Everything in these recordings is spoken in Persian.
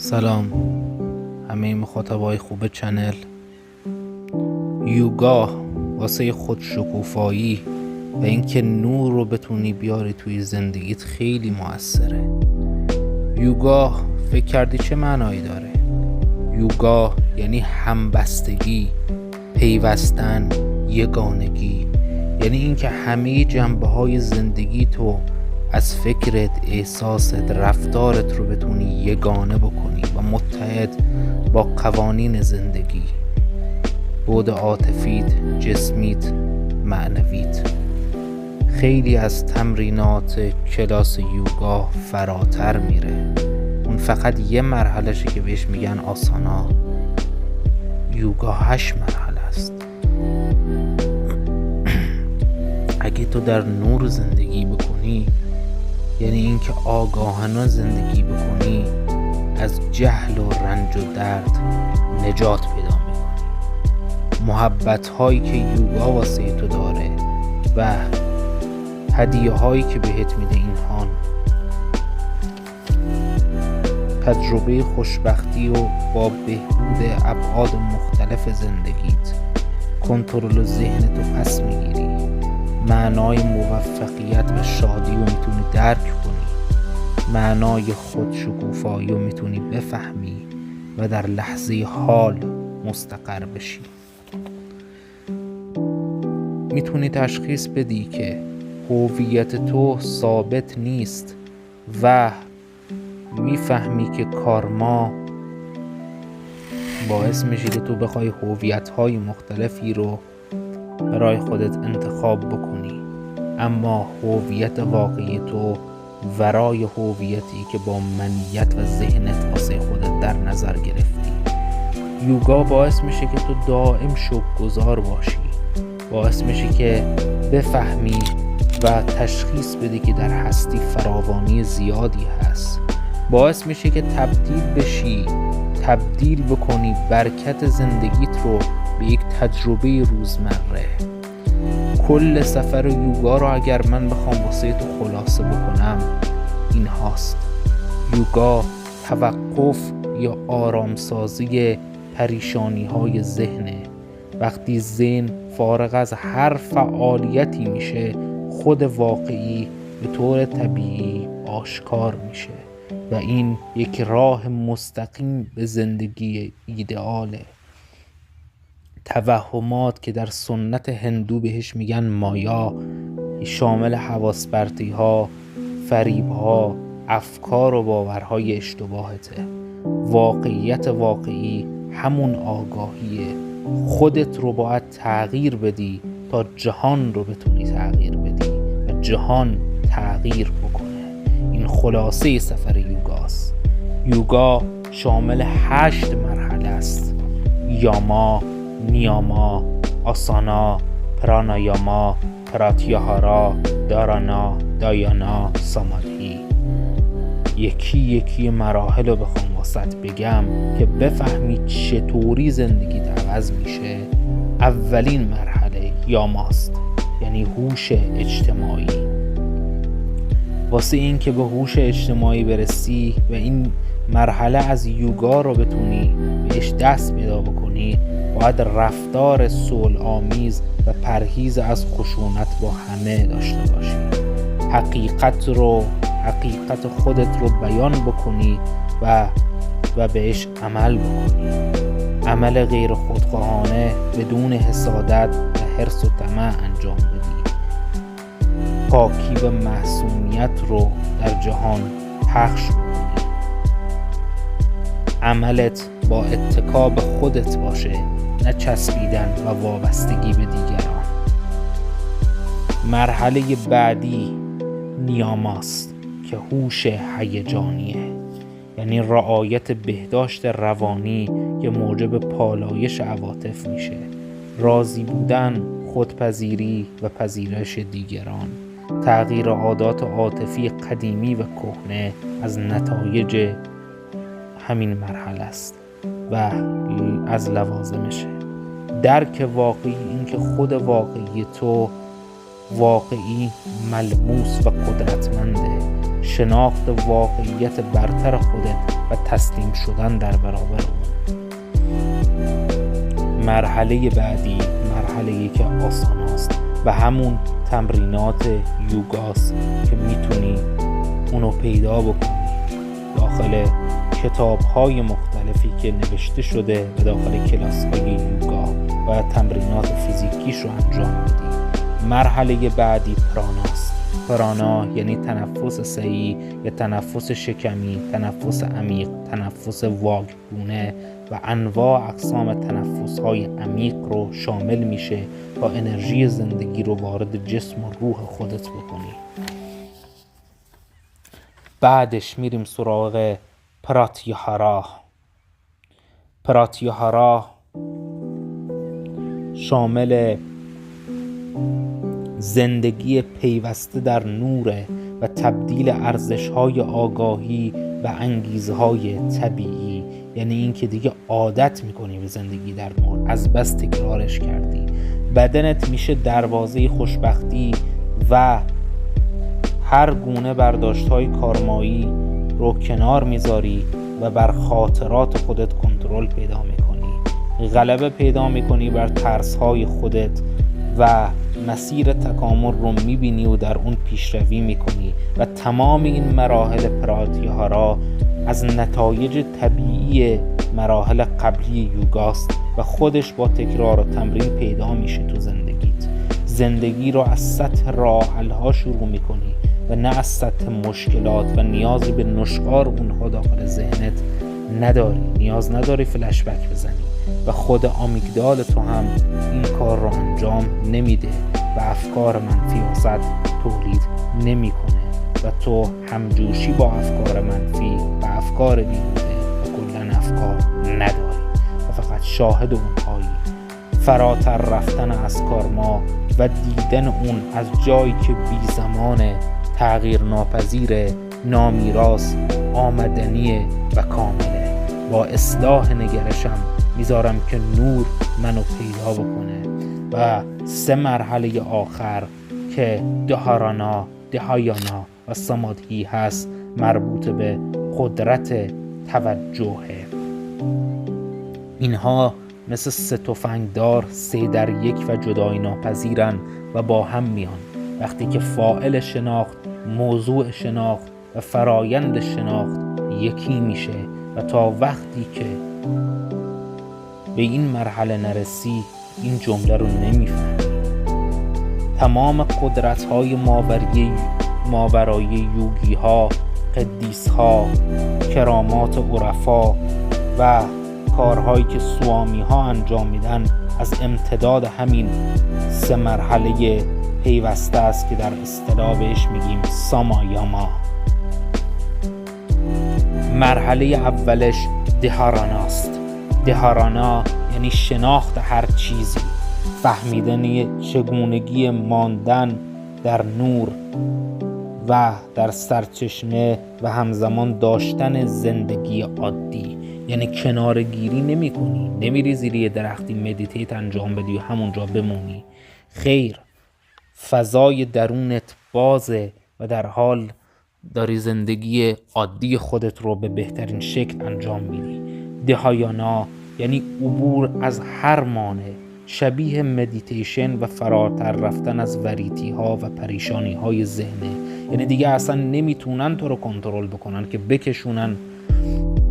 سلام همه مخاطبای خوب چنل. یوگا واسه خود شکوفایی و اینکه نور رو بتونی بیاری توی زندگیت خیلی موثره. یوگا فکر کردی چه معنایی داره؟ یوگا یعنی همبستگی، پیوستن، یگانگی، یعنی اینکه همه جنبه‌های زندگی تو از فکرت، احساست، رفتارت رو بتونی یگانه بکنی و متحد با قوانین زندگی، بعد عاطفیت، جسمیت، معنویت. خیلی از تمرینات کلاس یوگا فراتر میره. اون فقط یه مرحلهشه که بهش میگن آسانا. یوگا 8 مرحله است. اگه تو در نور زندگی بکنی، یعنی اینکه آگاهانه زندگی بکنی، از جهل و رنج و درد نجات پیدا میکنی. محبت هایی که یوگا واسه تو داره و هدیه هایی که بهت میده، اینها تجربه خوشبختی و با بهبود ابعاد مختلف زندگیت، کنترل ذهنتو پس میگیری، معنای موفقیت و شادی رو میتونی درک کنی، معنای خودشکوفایی رو میتونی بفهمی و در لحظه حال مستقر بشی. میتونی تشخیص بدی که هویت تو ثابت نیست و میفهمی که کارما باعث میشه که تو بخوای هویت‌های مختلفی رو برای خودت انتخاب بکنی، اما هویت واقعی تو ورای هویتی که با منیت و ذهنت واسه خودت در نظر گرفتی. یوگا باعث میشه که تو دائم شکرگزار باشی، باعث میشه که بفهمی و تشخیص بدی که در هستی فراوانی زیادی هست، باعث میشه که تبدیل بشی، تبدیل بکنی برکت زندگیت رو به یک تجربه روزمره. کل سفر یوگا رو اگر من بخوام واسه تو خلاصه بکنم، این هاست: یوگا توقف یا آرامسازی پریشانی های ذهنه. وقتی ذهن فارغ از هر فعالیتی میشه، خود واقعی به طور طبیعی آشکار میشه و این یک راه مستقیم به زندگی ایدئاله. توهمات که در سنت هندو بهش میگن مایا، شامل حواس پرتی ها، فریب ها، افکار و باورهای اشتباهته. واقعیت واقعی همون آگاهیه. خودت رو باید تغییر بدی تا جهان رو بتونی تغییر بدی و جهان تغییر بکنه. این خلاصه سفر یوگاست. یوگا شامل 8 مرحله است: یاما، نیاما، آسانا، پرانایاما، پراتیاهارا، دارانا، دایانا، سامادهی. یکی یکی مراحل رو بخوام واسط بگم که بفهمی چطوری زندگیت عوض میشه. اولین مرحله یاماست، یعنی هوش اجتماعی. واسه این که به هوش اجتماعی برسی و این مرحله از یوگا رو بتونی بهش دست پیدا بکنی، باید رفتار صلح آمیز و پرهیز از خشونت با همه داشته باشی. حقیقت خودت رو بیان بکنی و بهش عمل بکنی. عمل غیر خودخواهانه بدون حسادت و حرص و طمع انجام بدی. پاکی و معصومیت رو در جهان پخش بکنی. عملت با اتکا به خودت باشه، نه چسبیدن و وابستگی به دیگران. مرحله بعدی نیاماست که هوش هیجانیه، یعنی رعایت بهداشت روانی که موجب پالایش عواطف میشه. راضی بودن، خودپذیری و پذیرش دیگران. تغییر عادات عاطفی قدیمی و کهنه از نتایج همین مرحله است و از لوازمشه. درک واقعی، این که خود واقعی تو واقعی، ملموس و قدرتمنده. شناخت واقعیت برتر خودت و تسلیم شدن در برابر اون. مرحله بعدی مرحله‌ای که آسان است و همون تمرینات یوگاست که میتونی اونو پیدا بکنی داخل کتاب‌های مختلفی که نوشته شده و داخل کلاس‌های یوگا و تمرینات فیزیکیش رو انجام بدی. مرحله بعدی پراناست. پرانا یعنی تنفس صحیح یا تنفس شکمی، تنفس عمیق، تنفس واگونه و انواع اقسام تنفس‌های عمیق رو شامل میشه تا انرژی زندگی رو وارد جسم و روح خودت بکنی. بعدش میریم سراغ پراتیاهارا. پراتیاهارا شامل زندگی پیوسته در نوره و تبدیل ارزش‌های آگاهی و انگیزهای طبیعی، یعنی این که دیگه عادت میکنی به زندگی در نور، از بس تکرارش کردی. بدنت میشه دروازه خوشبختی و هر گونه برداشت‌های کارمایی رو کنار میذاری و بر خاطرات خودت کنترل پیدا میکنی، غلبه پیدا میکنی بر ترس‌های خودت و مسیر تکامل رو میبینی و در اون پیشروی میکنی و تمام این مراحل پراتیاهارا از نتایج طبیعی مراحل قبلی یوگاست و خودش با تکرار و تمرین پیدا میشه تو زندگیت. زندگی رو از سطح راه حل‌ها شروع میکنی و نه از سطح مشکلات و نیازی به نشخوار اونها داخل ذهنت نداری. نیاز نداری فلش بک بزنی و خود آمیگدال تو هم این کار رو انجام نمیده و افکار منفی واسط تولید نمیکنه و تو همجوشی با افکار منفی و افکار بیهوده و کلاً افکار نداری و فقط شاهد اونهایی. فراتر رفتن از کارما و دیدن اون از جایی که بی زمانه، تغییر ناپذیر، نامیراث، آمدنیه و کامله. با اصلاح نگرشم میذارم که نور منو پیدا بکنه. و 3 مرحله آخر که دهارانا، دهایانا و سامادهی هست مربوط به قدرت توجهه. اینها مثل 3 تفنگدار 3 در 1 و جدایی ناپذیرن و با هم میان. وقتی که فاعل شناخت، موضوع شناخت و فرایند شناخت یکی میشه و تا وقتی که به این مرحله نرسی این جمله رو نمیفهمی. تمام قدرت‌های ماورایی یوگی ها، قدیس ها، کرامات عرفا و کارهایی که سوامی ها انجام میدن از امتداد همین 3 مرحله پیوسته است که در اصطلاح بهش میگیم سامایاما. مرحله اولش دهاراناست. دهارانا یعنی شناخت هر چیزی، فهمیدن چگونگی ماندن در نور و در سرچشمه و همزمان داشتن زندگی عادی. یعنی کنارگیری نمی کنی، نمیری زیر یه درختی مدیتیت انجام بدی و همونجا بمونی. خیر، فضای درونت بازه و در حال داری زندگی عادی خودت رو به بهترین شکل انجام میدی. دهایانا یعنی عبور از هر مانع، شبیه مدیتیشن و فراتر رفتن از وریتی ها و پریشانی های ذهنه. یعنی دیگه اصلا نمیتونن تو رو کنترل بکنن که بکشونن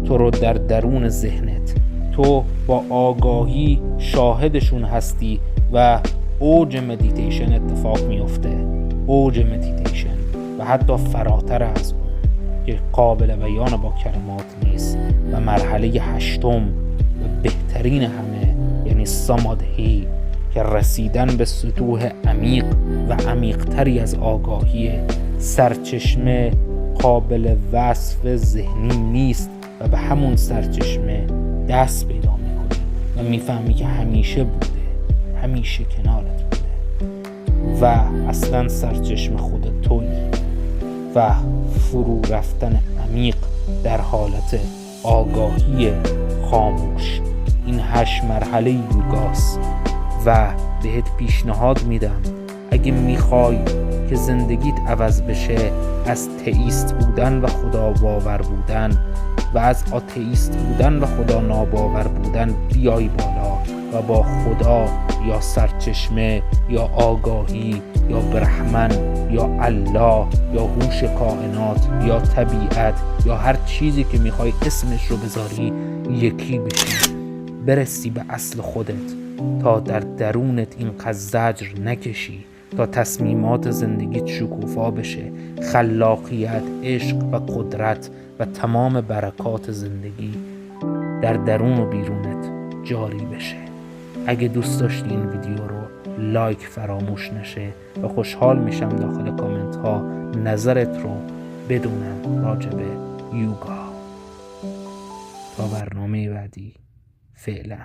تو رو در درون ذهنت. تو با آگاهی شاهدشون هستی و اوج مدیتیشن اتفاق میفته. اوج مدیتیشن و حتی فراتر از اون که قابل بیان با کلمات نیست. و مرحله 8 و بهترین همه یعنی سامادهی که رسیدن به سطوح عمیق و عمیق‌تری از آگاهی. سرچشمه قابل وصف ذهنی نیست و به همون سرچشمه دست پیدا میکنی و میفهمی که همیشه بوده، همیشه کنارت بوده و اصلا سرچشمه خودت تویی. و فرو رفتن عمیق در حالت آگاهی خاموش. این 8 مرحله یوگاست و بهت پیشنهاد میدم اگه میخوای که زندگیت عوض بشه، از تئیست بودن و خدا باور بودن و از آتئیست بودن و خدا ناباور بودن بیای بالا و با خدا یا سرچشمه یا آگاهی یا برحمن یا الله یا هوش کائنات یا طبیعت یا هر چیزی که میخوای اسمش رو بذاری یکی بشی، برسی به اصل خودت تا در درونت اینقدر زجر نکشی، تا تصمیمات زندگیت شکوفا بشه، خلاقیت، عشق و قدرت و تمام برکات زندگی در درون و بیرونت جاری بشه. اگه دوست داشتی این ویدیو رو لایک فراموش نشه و خوشحال میشم داخل کامنت ها نظرت رو بدونم راجع به یوگا. تا برنامه بعدی، فعلا.